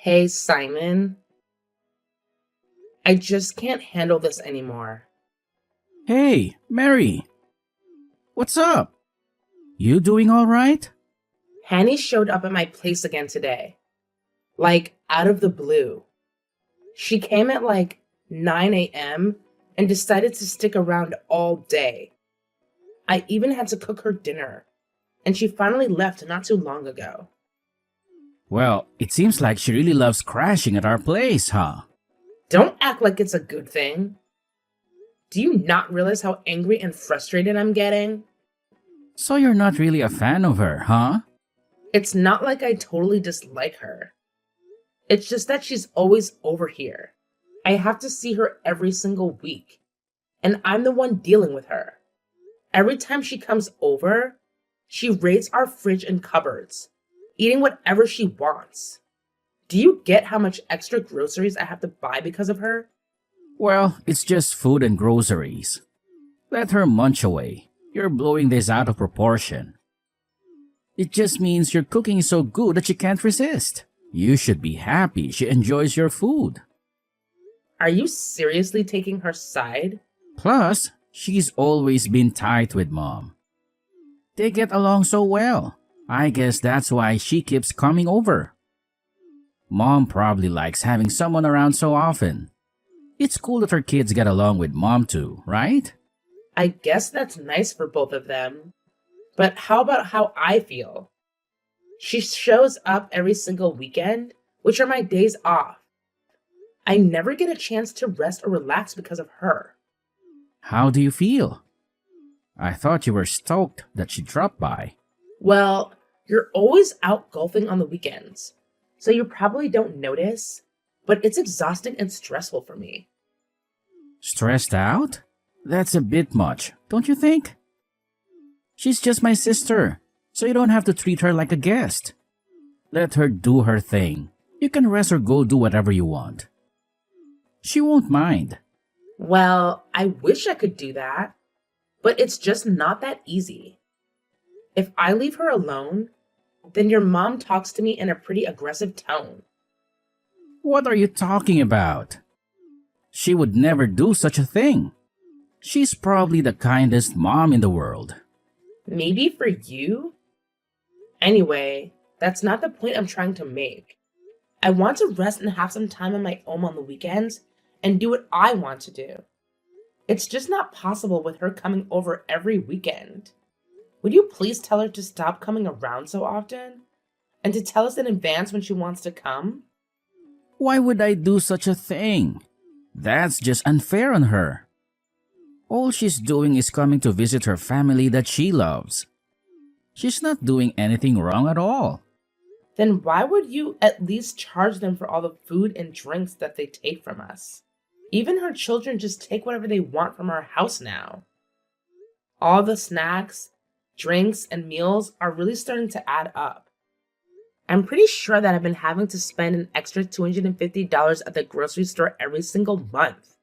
Hey, Simon, I just can't handle this anymore. Hey, Mary, what's up? You doing all right? Hanny showed up at my place again today, like out of the blue. She came at like 9 a.m. and decided to stick around all day. I even had to cook her dinner, and she finally left not too long ago. Well, it seems like she really loves crashing at our place, huh? Don't act like it's a good thing. Do you not realize how angry and frustrated I'm getting? So you're not really a fan of her, huh? It's not like I totally dislike her. It's just that she's always over here. I have to see her every single week, and I'm the one dealing with her. Every time she comes over, she raids our fridge and cupboards, eating whatever she wants. Do you get how much extra groceries I have to buy because of her? Well, it's just food and groceries. Let her munch away. You're blowing this out of proportion. It just means your cooking is so good that she can't resist. You should be happy she enjoys your food. Are you seriously taking her side? Plus, she's always been tight with Mom. They get along so well. I guess that's why she keeps coming over. Mom probably likes having someone around so often. It's cool that her kids get along with Mom too, right? I guess that's nice for both of them. But how about how I feel? She shows up every single weekend, which are my days off. I never get a chance to rest or relax because of her. How do you feel? I thought you were stoked that she dropped by. Well, you're always out golfing on the weekends, so you probably don't notice, but it's exhausting and stressful for me. Stressed out? That's a bit much, don't you think? She's just my sister, so you don't have to treat her like a guest. Let her do her thing. You can rest or go do whatever you want. She won't mind. Well, I wish I could do that, but it's just not that easy. If I leave her alone, then your mom talks to me in a pretty aggressive tone. What are you talking about? She would never do such a thing. She's probably the kindest mom in the world. Maybe for you? Anyway, that's not the point I'm trying to make. I want to rest and have some time on my own on the weekends and do what I want to do. It's just not possible with her coming over every weekend. Would you please tell her to stop coming around so often? And to tell us in advance when she wants to come? Why would I do such a thing? That's just unfair on her. All she's doing is coming to visit her family that she loves. She's not doing anything wrong at all. Then why would you at least charge them for all the food and drinks that they take from us? Even her children just take whatever they want from our house now. All the snacks, drinks, and meals are really starting to add up. I'm pretty sure that I've been having to spend an extra $250 at the grocery store every single month.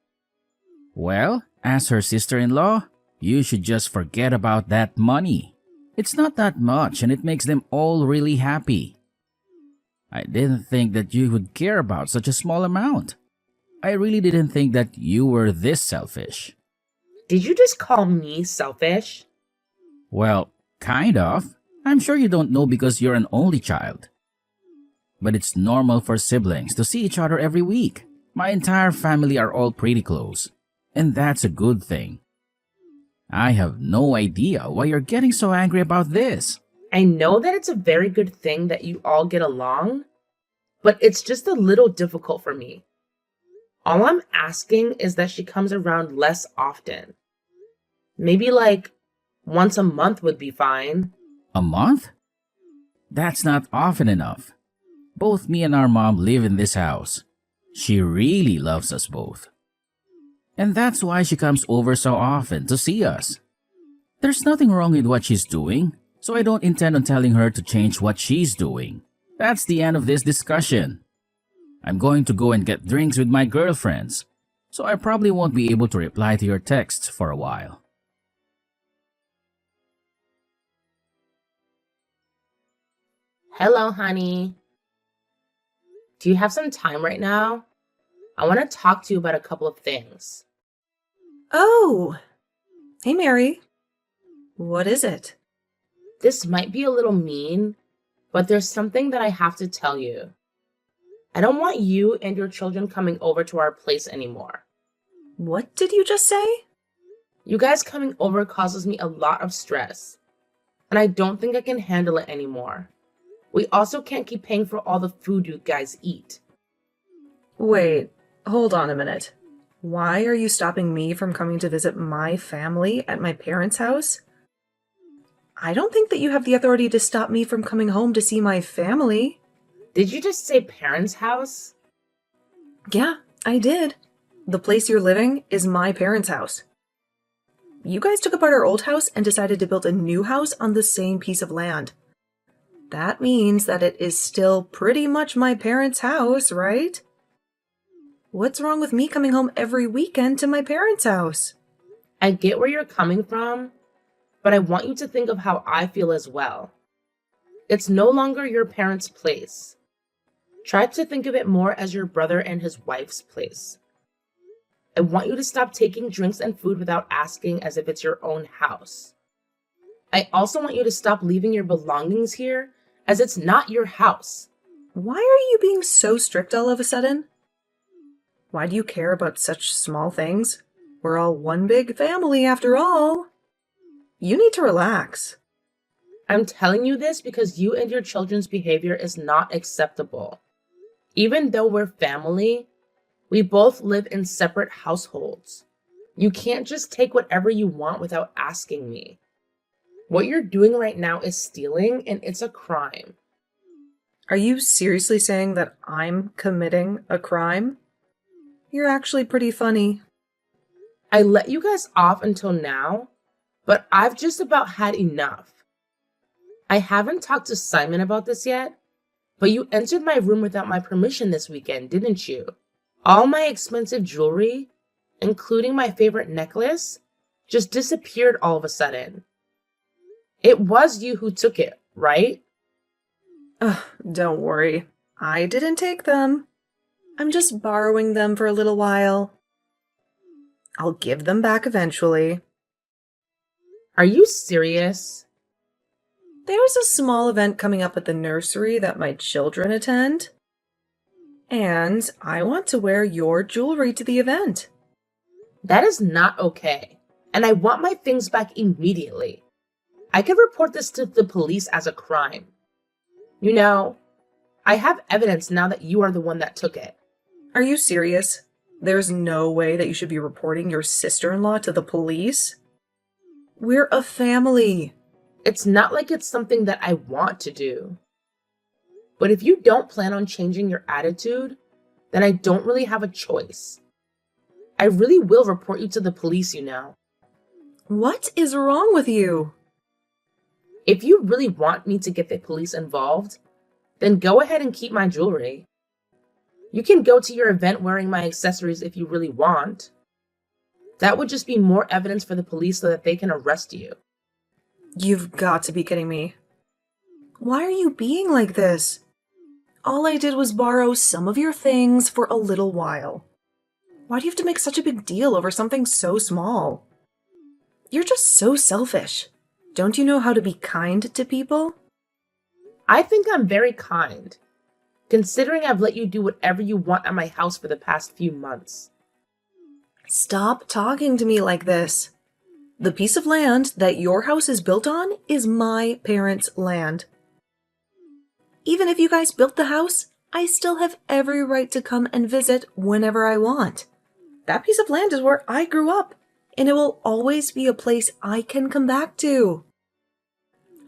Well, as her sister-in-law, you should just forget about that money. It's not that much and it makes them all really happy. I didn't think that you would care about such a small amount. I really didn't think that you were this selfish. Did you just call me selfish? Well, kind of. I'm sure you don't know because you're an only child. But it's normal for siblings to see each other every week. My entire family are all pretty close, and that's a good thing. I have no idea why you're getting so angry about this. I know that it's a very good thing that you all get along, but it's just a little difficult for me. All I'm asking is that she comes around less often. Maybe like once a month would be fine. A month? That's not often enough. Both me and our mom live in this house. She really loves us both. And that's why she comes over so often to see us. There's nothing wrong with what she's doing, so I don't intend on telling her to change what she's doing. That's the end of this discussion. I'm going to go and get drinks with my girlfriends, so I probably won't be able to reply to your texts for a while. Hello, honey. Do you have some time right now? I want to talk to you about a couple of things. Oh, hey Mary. What is it? This might be a little mean, but there's something that I have to tell you. I don't want you and your children coming over to our place anymore. What did you just say? You guys coming over causes me a lot of stress, and I don't think I can handle it anymore. We also can't keep paying for all the food you guys eat. Wait, hold on a minute. Why are you stopping me from coming to visit my family at my parents' house? I don't think that you have the authority to stop me from coming home to see my family. Did you just say parents' house? Yeah, I did. The place you're living is my parents' house. You guys took apart our old house and decided to build a new house on the same piece of land. That means that it is still pretty much my parents' house, right? What's wrong with me coming home every weekend to my parents' house? I get where you're coming from, but I want you to think of how I feel as well. It's no longer your parents' place. Try to think of it more as your brother and his wife's place. I want you to stop taking drinks and food without asking as if it's your own house. I also want you to stop leaving your belongings here as it's not your house. Why are you being so strict all of a sudden? Why do you care about such small things? We're all one big family after all. You need to relax. I'm telling you this because you and your children's behavior is not acceptable. Even though we're family, we both live in separate households. You can't just take whatever you want without asking me. What you're doing right now is stealing, and it's a crime. Are you seriously saying that I'm committing a crime? You're actually pretty funny. I let you guys off until now, but I've just about had enough. I haven't talked to Simon about this yet, but you entered my room without my permission this weekend, didn't you? All my expensive jewelry, including my favorite necklace, just disappeared all of a sudden. It was you who took it, right? Ugh, don't worry. I didn't take them. I'm just borrowing them for a little while. I'll give them back eventually. Are you serious? There's a small event coming up at the nursery that my children attend. And I want to wear your jewelry to the event. That is not okay, and I want my things back immediately. I could report this to the police as a crime. You know, I have evidence now that you are the one that took it. Are you serious? There's no way that you should be reporting your sister-in-law to the police? We're a family. It's not like it's something that I want to do. But if you don't plan on changing your attitude, then I don't really have a choice. I really will report you to the police, you know. What is wrong with you? If you really want me to get the police involved, then go ahead and keep my jewelry. You can go to your event wearing my accessories if you really want. That would just be more evidence for the police so that they can arrest you. You've got to be kidding me. Why are you being like this? All I did was borrow some of your things for a little while. Why do you have to make such a big deal over something so small? You're just so selfish. Don't you know how to be kind to people? I think I'm very kind, considering I've let you do whatever you want at my house for the past few months. Stop talking to me like this. The piece of land that your house is built on is my parents' land. Even if you guys built the house, I still have every right to come and visit whenever I want. That piece of land is where I grew up, and it will always be a place I can come back to.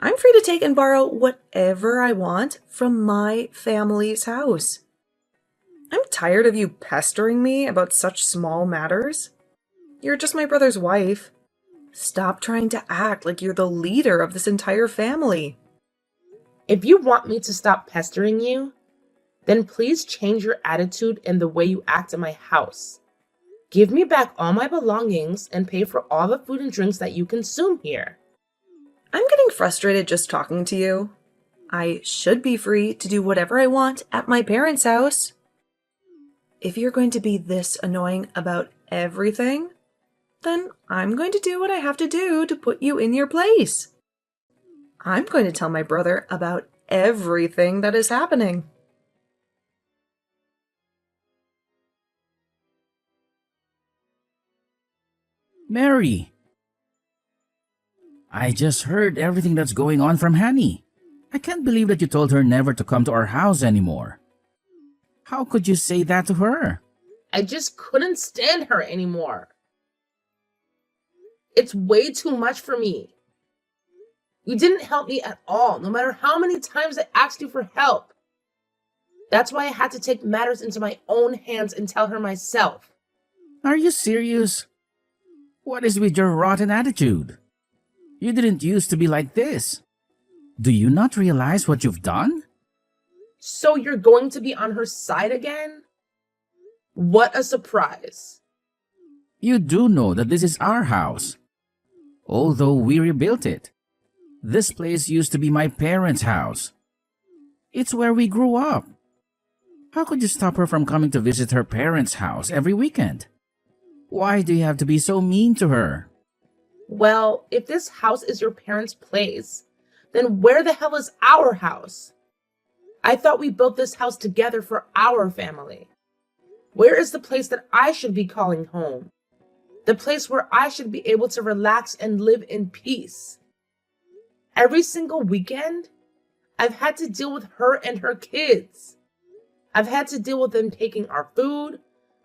I'm free to take and borrow whatever I want from my family's house. I'm tired of you pestering me about such small matters. You're just my brother's wife. Stop trying to act like you're the leader of this entire family. If you want me to stop pestering you, then please change your attitude and the way you act in my house. Give me back all my belongings and pay for all the food and drinks that you consume here. I'm getting frustrated just talking to you. I should be free to do whatever I want at my parents' house. If you're going to be this annoying about everything, then I'm going to do what I have to do to put you in your place. I'm going to tell my brother about everything that is happening. Mary, I just heard everything that's going on from Hanny. I can't believe that you told her never to come to our house anymore. How could you say that to her? I just couldn't stand her anymore. It's way too much for me. You didn't help me at all, no matter how many times I asked you for help. That's why I had to take matters into my own hands and tell her myself. Are you serious? What is with your rotten attitude? You didn't used to be like this. Do you not realize what you've done? So you're going to be on her side again? What a surprise. You do know that this is our house. Although we rebuilt it. This place used to be my parents' house. It's where we grew up. How could you stop her from coming to visit her parents' house every weekend? Why do you have to be so mean to her? Well, if this house is your parents' place, then where the hell is our house? I thought we built this house together for our family. Where is the place that I should be calling home? The place where I should be able to relax and live in peace. Every single weekend, I've had to deal with her and her kids. I've had to deal with them taking our food,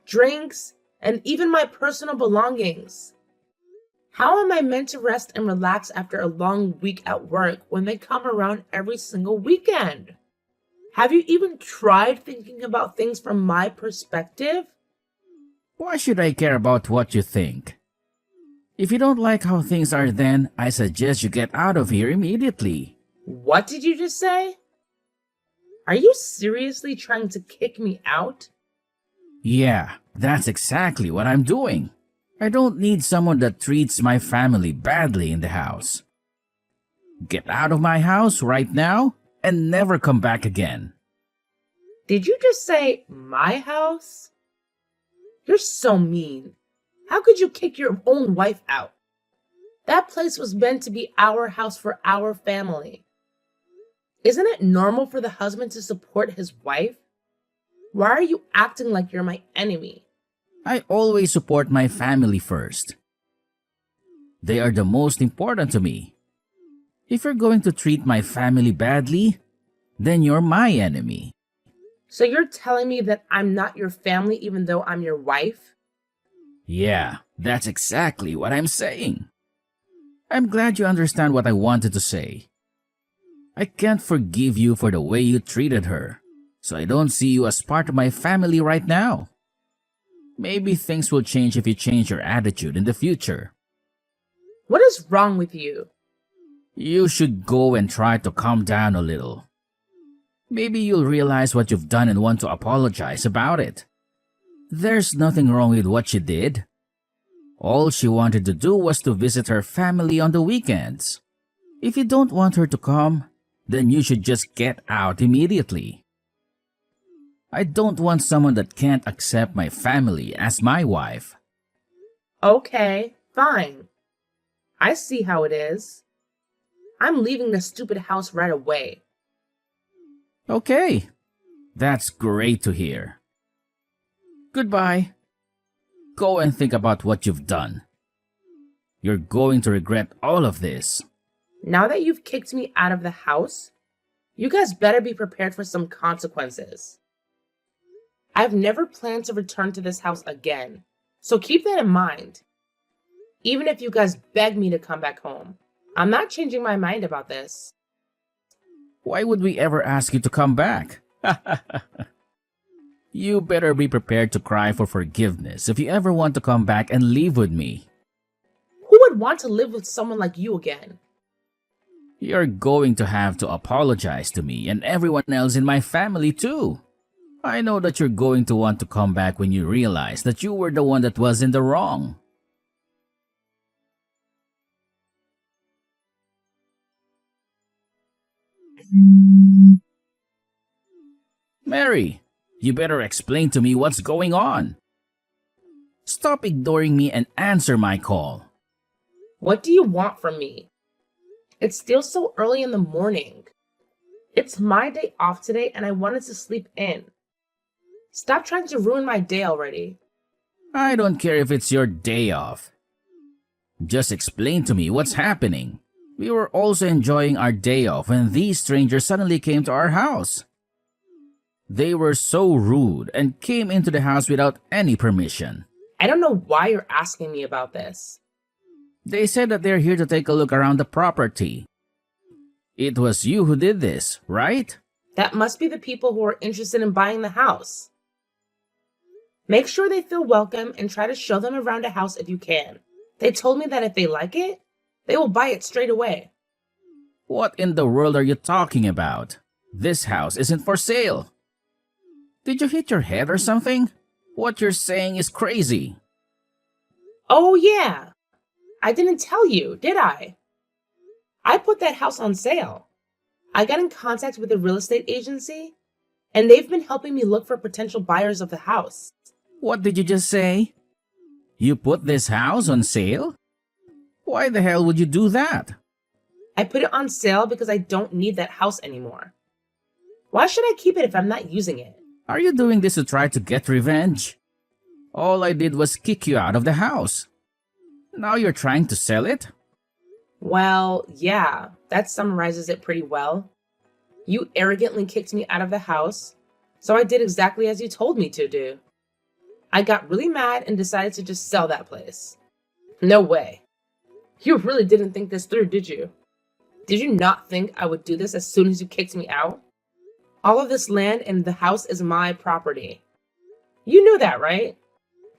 drinks, and even my personal belongings. How am I meant to rest and relax after a long week at work when they come around every single weekend? Have you even tried thinking about things from my perspective? Why should I care about what you think? If you don't like how things are, then I suggest you get out of here immediately. What did you just say? Are you seriously trying to kick me out? Yeah, that's exactly what I'm doing. I don't need someone that treats my family badly in the house. Get out of my house right now and never come back again. Did you just say my house? You're so mean. How could you kick your own wife out? That place was meant to be our house for our family. Isn't it normal for the husband to support his wife? Why are you acting like you're my enemy? I always support my family first. They are the most important to me. If you're going to treat my family badly, then you're my enemy. So you're telling me that I'm not your family even though I'm your wife? Yeah, that's exactly what I'm saying. I'm glad you understand what I wanted to say. I can't forgive you for the way you treated her, so I don't see you as part of my family right now. Maybe things will change if you change your attitude in the future. What is wrong with you? You should go and try to calm down a little. Maybe you'll realize what you've done and want to apologize about it. There's nothing wrong with what she did. All she wanted to do was to visit her family on the weekends. If you don't want her to come, then you should just get out immediately. I don't want someone that can't accept my family as my wife. Okay, fine. I see how it is. I'm leaving this stupid house right away. Okay, that's great to hear. Goodbye. Go and think about what you've done. You're going to regret all of this. Now that you've kicked me out of the house, you guys better be prepared for some consequences. I've never planned to return to this house again, so keep that in mind. Even if you guys beg me to come back home, I'm not changing my mind about this. Why would we ever ask you to come back? You better be prepared to cry for forgiveness if you ever want to come back and live with me. Who would want to live with someone like you again? You're going to have to apologize to me and everyone else in my family too. I know that you're going to want to come back when you realize that you were the one that was in the wrong. Mary, you better explain to me what's going on. Stop ignoring me and answer my call. What do you want from me? It's still so early in the morning. It's my day off today and I wanted to sleep in. Stop trying to ruin my day already. I don't care if it's your day off. Just explain to me what's happening. We were also enjoying our day off when these strangers suddenly came to our house. They were so rude and came into the house without any permission. I don't know why you're asking me about this. They said that they're here to take a look around the property. It was you who did this, right? That must be the people who are interested in buying the house. Make sure they feel welcome and try to show them around a house if you can. They told me that if they like it, they will buy it straight away. What in the world are you talking about? This house isn't for sale. Did you hit your head or something? What you're saying is crazy. Oh yeah, I didn't tell you, did I? I put that house on sale. I got in contact with a real estate agency, and they've been helping me look for potential buyers of the house. What did you just say? You put this house on sale? Why the hell would you do that? I put it on sale because I don't need that house anymore. Why should I keep it if I'm not using it? Are you doing this to try to get revenge? All I did was kick you out of the house. Now you're trying to sell it? Well, yeah, that summarizes it pretty well. You arrogantly kicked me out of the house, so I did exactly as you told me to do. I got really mad and decided to just sell that place. No way. You really didn't think this through, did you? Did you not think I would do this as soon as you kicked me out? All of this land and the house is my property. You knew that, right?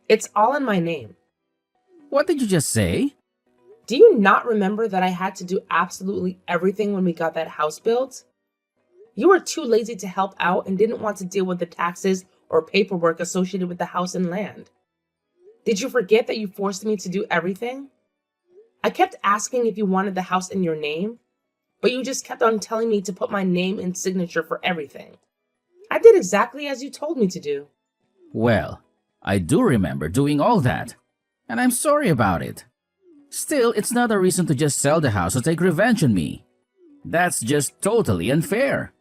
It's all in my name. What did you just say? Do you not remember that I had to do absolutely everything when we got that house built? You were too lazy to help out and didn't want to deal with the taxes or paperwork associated with the house and land. Did you forget that you forced me to do everything? I kept asking if you wanted the house in your name, but you just kept on telling me to put my name and signature for everything. I did exactly as you told me to do. Well, I do remember doing all that, and I'm sorry about it. Still, it's not a reason to just sell the house to take revenge on me. That's just totally unfair.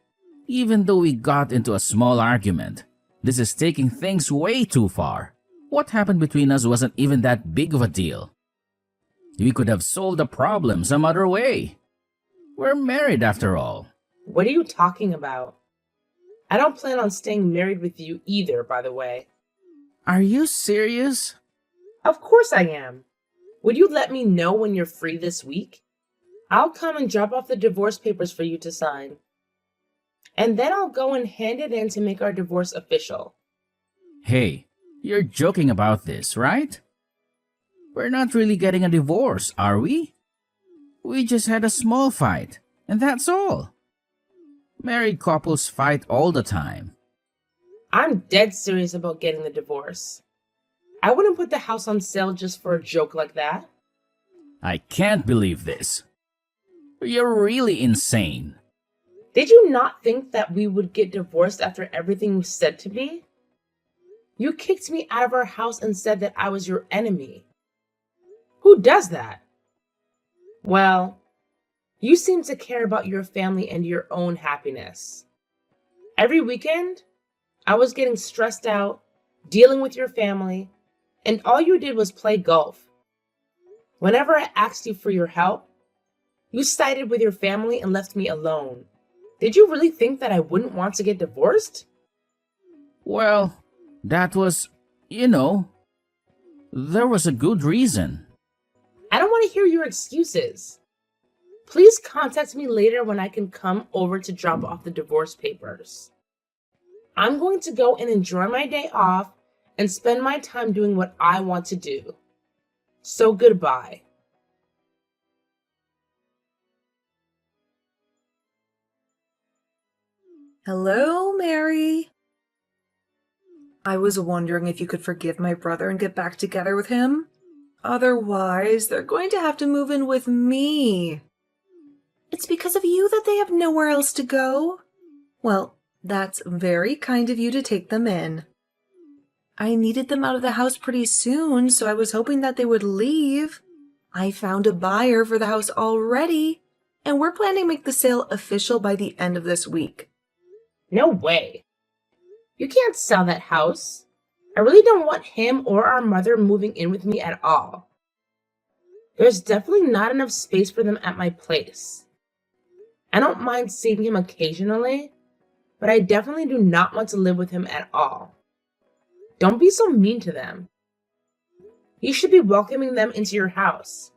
Even though we got into a small argument, this is taking things way too far. What happened between us wasn't even that big of a deal. We could have solved the problem some other way. We're married after all. What are you talking about? I don't plan on staying married with you either, by the way. Are you serious? Of course I am. Would you let me know when you're free this week? I'll come and drop off the divorce papers for you to sign. And then I'll go and hand it in to make our divorce official. Hey, you're joking about this, right? We're not really getting a divorce, are we? We just had a small fight, and that's all. Married couples fight all the time. I'm dead serious about getting the divorce. I wouldn't put the house on sale just for a joke like that. I can't believe this. You're really insane. Did you not think that we would get divorced after everything you said to me? You kicked me out of our house and said that I was your enemy. Who does that? Well, you seem to care about your family and your own happiness. Every weekend, I was getting stressed out, dealing with your family, and all you did was play golf. Whenever I asked you for your help, you sided with your family and left me alone. Did you really think that I wouldn't want to get divorced? Well, that was, there was a good reason. I don't want to hear your excuses. Please contact me later when I can come over to drop off the divorce papers. I'm going to go and enjoy my day off and spend my time doing what I want to do. So goodbye. Hello, Mary. I was wondering if you could forgive my brother and get back together with him. Otherwise, they're going to have to move in with me. It's because of you that they have nowhere else to go. Well, That's very kind of you to take them in. I needed them out of the house pretty soon, so I was hoping that they would leave. I found a buyer for the house already, and we're planning to make the sale official by the end of this week. No way. You can't sell that house. I really don't want him or our mother moving in with me at all. There's definitely not enough space for them at my place. I don't mind seeing him occasionally, but I definitely do not want to live with him at all. Don't be so mean to them. You should be welcoming them into your house.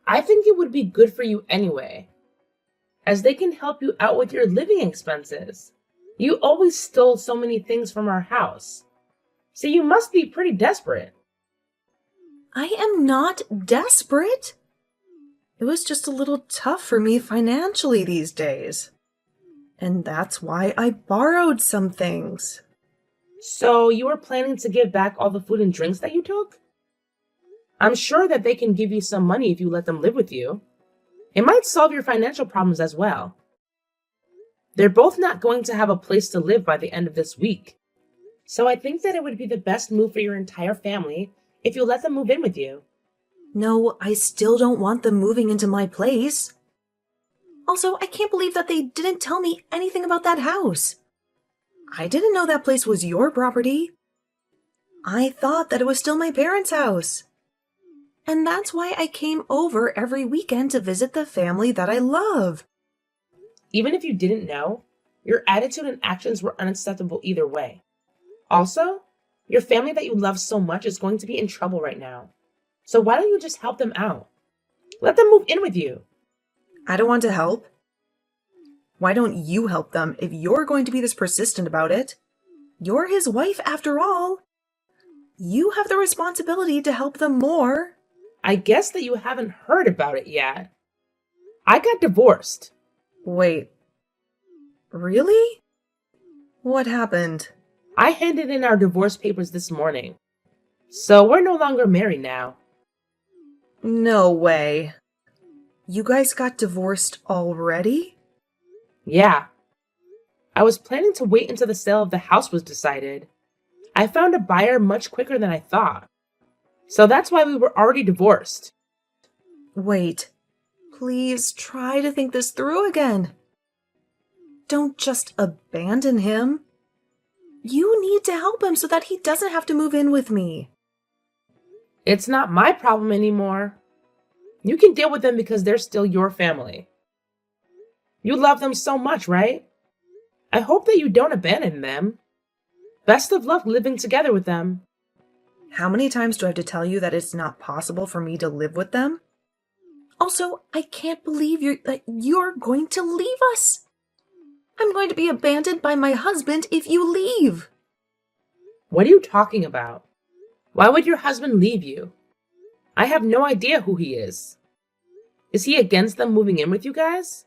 I think it would be good for you anyway, as they can help you out with your living expenses. You always stole so many things from our house, so you must be pretty desperate. I am not desperate. It was just a little tough for me financially these days. And that's why I borrowed some things. So you were planning to give back all the food and drinks that you took? I'm sure that they can give you some money if you let them live with you. It might solve your financial problems as well. They're both not going to have a place to live by the end of this week. So I think that it would be the best move for your entire family if you let them move in with you. No, I still don't want them moving into my place. Also, I can't believe that they didn't tell me anything about that house. I didn't know that place was your property. I thought that it was still my parents' house. And that's why I came over every weekend to visit the family that I love. Even if you didn't know, your attitude and actions were unacceptable either way. Also, your family that you love so much is going to be in trouble right now. So why don't you just help them out? Let them move in with you. I don't want to help. Why don't you help them if you're going to be this persistent about it? You're his wife after all. You have the responsibility to help them more. I guess that you haven't heard about it yet. I got divorced. Wait. Really? What happened? I handed in our divorce papers this morning. So we're no longer married now. No way. You guys got divorced already? Yeah. I was planning to wait until the sale of the house was decided. I found a buyer much quicker than I thought. So that's why we were already divorced. Wait. Please try to think this through again. Don't just abandon him. You need to help him so that he doesn't have to move in with me. It's not my problem anymore. You can deal with them because they're still your family. You love them so much, right? I hope that you don't abandon them. Best of luck living together with them. How many times do I have to tell you that it's not possible for me to live with them? Also, I can't believe that you're going to leave us. I'm going to be abandoned by my husband if you leave. What are you talking about? Why would your husband leave you? I have no idea who he is. Is he against them moving in with you guys?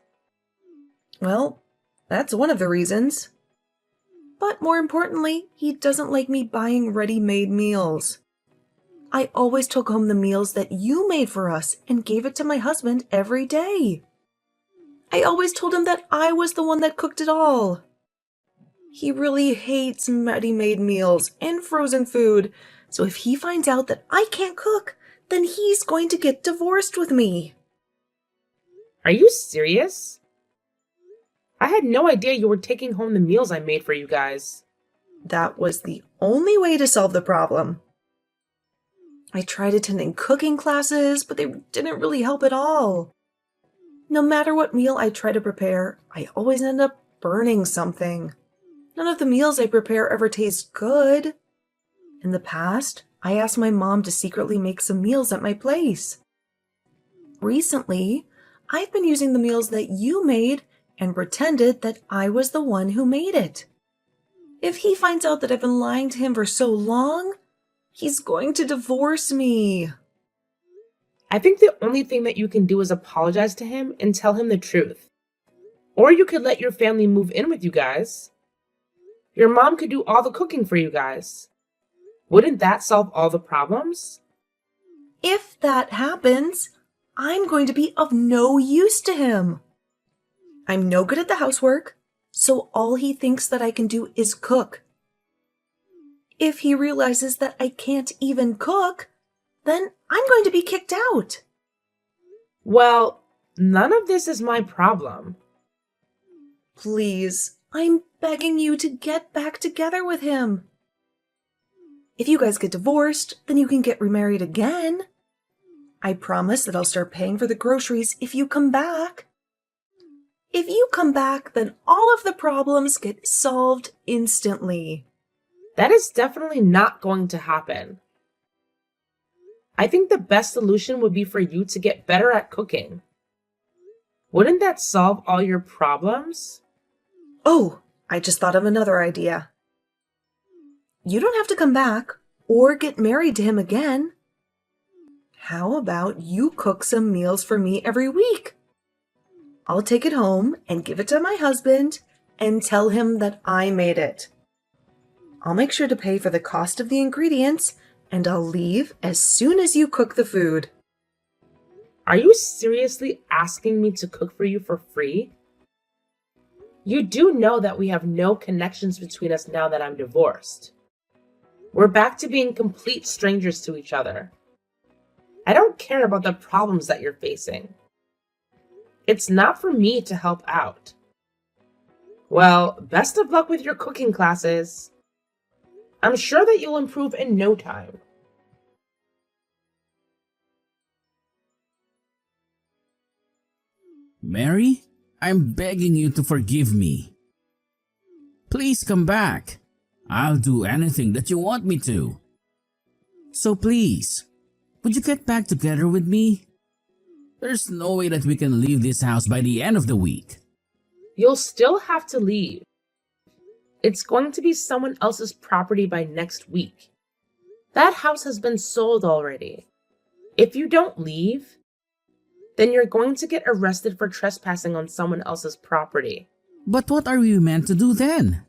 Well, that's one of the reasons. But more importantly, he doesn't like me buying ready-made meals. I always took home the meals that you made for us and gave it to my husband every day. I always told him that I was the one that cooked it all. He really hates ready-made meals and frozen food, so if he finds out that I can't cook, then he's going to get divorced with me. Are you serious? I had no idea you were taking home the meals I made for you guys. That was the only way to solve the problem. I tried attending cooking classes, but they didn't really help at all. No matter what meal I try to prepare, I always end up burning something. None of the meals I prepare ever taste good. In the past, I asked my mom to secretly make some meals at my place. Recently, I've been using the meals that you made and pretended that I was the one who made it. If he finds out that I've been lying to him for so long, he's going to divorce me. I think the only thing that you can do is apologize to him and tell him the truth. Or you could let your family move in with you guys. Your mom could do all the cooking for you guys. Wouldn't that solve all the problems? If that happens, I'm going to be of no use to him. I'm no good at the housework. So all he thinks that I can do is cook. If he realizes that I can't even cook, then I'm going to be kicked out. Well, none of this is my problem. Please, I'm begging you to get back together with him. If you guys get divorced, then you can get remarried again. I promise that I'll start paying for the groceries if you come back. If you come back, then all of the problems get solved instantly. That is definitely not going to happen. I think the best solution would be for you to get better at cooking. Wouldn't that solve all your problems? Oh, I just thought of another idea. You don't have to come back or get married to him again. How about you cook some meals for me every week? I'll take it home and give it to my husband and tell him that I made it. I'll make sure to pay for the cost of the ingredients, and I'll leave as soon as you cook the food. Are you seriously asking me to cook for you for free? You do know that we have no connections between us now that I'm divorced. We're back to being complete strangers to each other. I don't care about the problems that you're facing. It's not for me to help out. Well, best of luck with your cooking classes. I'm sure that you'll improve in no time. Mary, I'm begging you to forgive me. Please come back. I'll do anything that you want me to. So please, would you get back together with me? There's no way that we can leave this house by the end of the week. You'll still have to leave. It's going to be someone else's property by next week. That house has been sold already. If you don't leave, then you're going to get arrested for trespassing on someone else's property. But what are we meant to do then?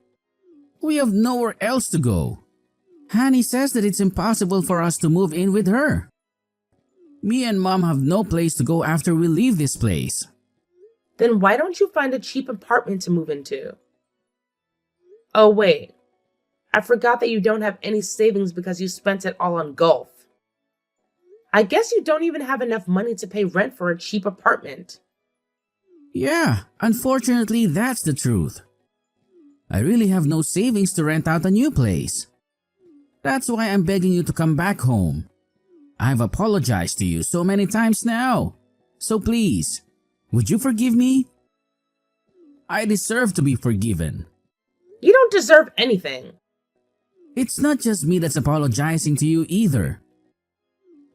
We have nowhere else to go. Honey says that it's impossible for us to move in with her. Me and Mom have no place to go after we leave this place. Then why don't you find a cheap apartment to move into? Oh wait, I forgot that you don't have any savings because you spent it all on golf. I guess you don't even have enough money to pay rent for a cheap apartment. Yeah, unfortunately that's the truth. I really have no savings to rent out a new place. That's why I'm begging you to come back home. I've apologized to you so many times now. So please, would you forgive me? I deserve to be forgiven. You don't deserve anything. It's not just me that's apologizing to you either.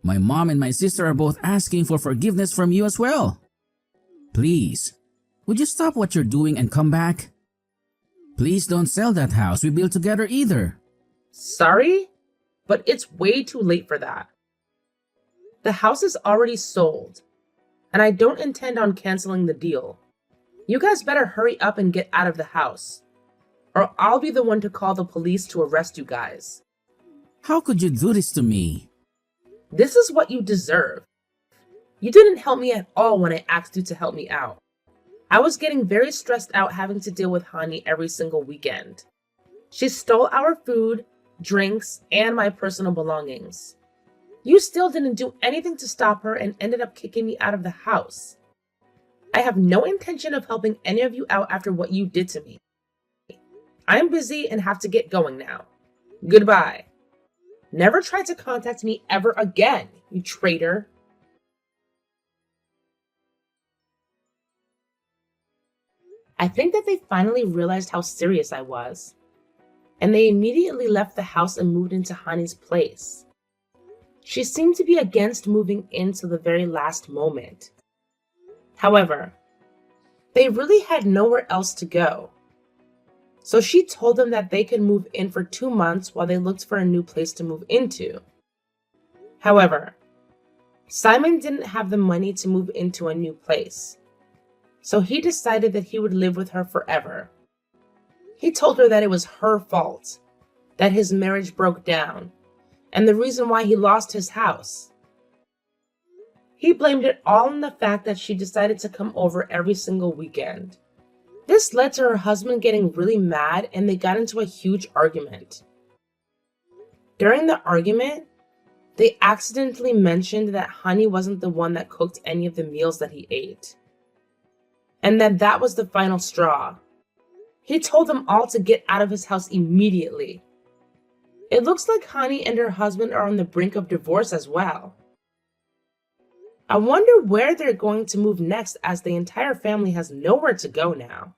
My mom and my sister are both asking for forgiveness from you as well. Please, would you stop what you're doing and come back? Please don't sell that house we built together either. Sorry, but it's way too late for that. The house is already sold, and I don't intend on canceling the deal. You guys better hurry up and get out of the house, or I'll be the one to call the police to arrest you guys. How could you do this to me? This is what you deserve. You didn't help me at all when I asked you to help me out. I was getting very stressed out having to deal with Hani every single weekend. She stole our food, drinks, and my personal belongings. You still didn't do anything to stop her and ended up kicking me out of the house. I have no intention of helping any of you out after what you did to me. I'm busy and have to get going now. Goodbye. Never try to contact me ever again, you traitor. I think that they finally realized how serious I was, and they immediately left the house and moved into Hani's place. She seemed to be against moving in till the very last moment. However, they really had nowhere else to go. So she told them that they could move in for 2 months while they looked for a new place to move into. However, Simon didn't have the money to move into a new place, so he decided that he would live with her forever. He told her that it was her fault, that his marriage broke down, and the reason why he lost his house. He blamed it all on the fact that she decided to come over every single weekend. This led to her husband getting really mad and they got into a huge argument. During the argument, they accidentally mentioned that Honey wasn't the one that cooked any of the meals that he ate, and that was the final straw. He told them all to get out of his house immediately. It looks like Honey and her husband are on the brink of divorce as well. I wonder where they're going to move next, as the entire family has nowhere to go now.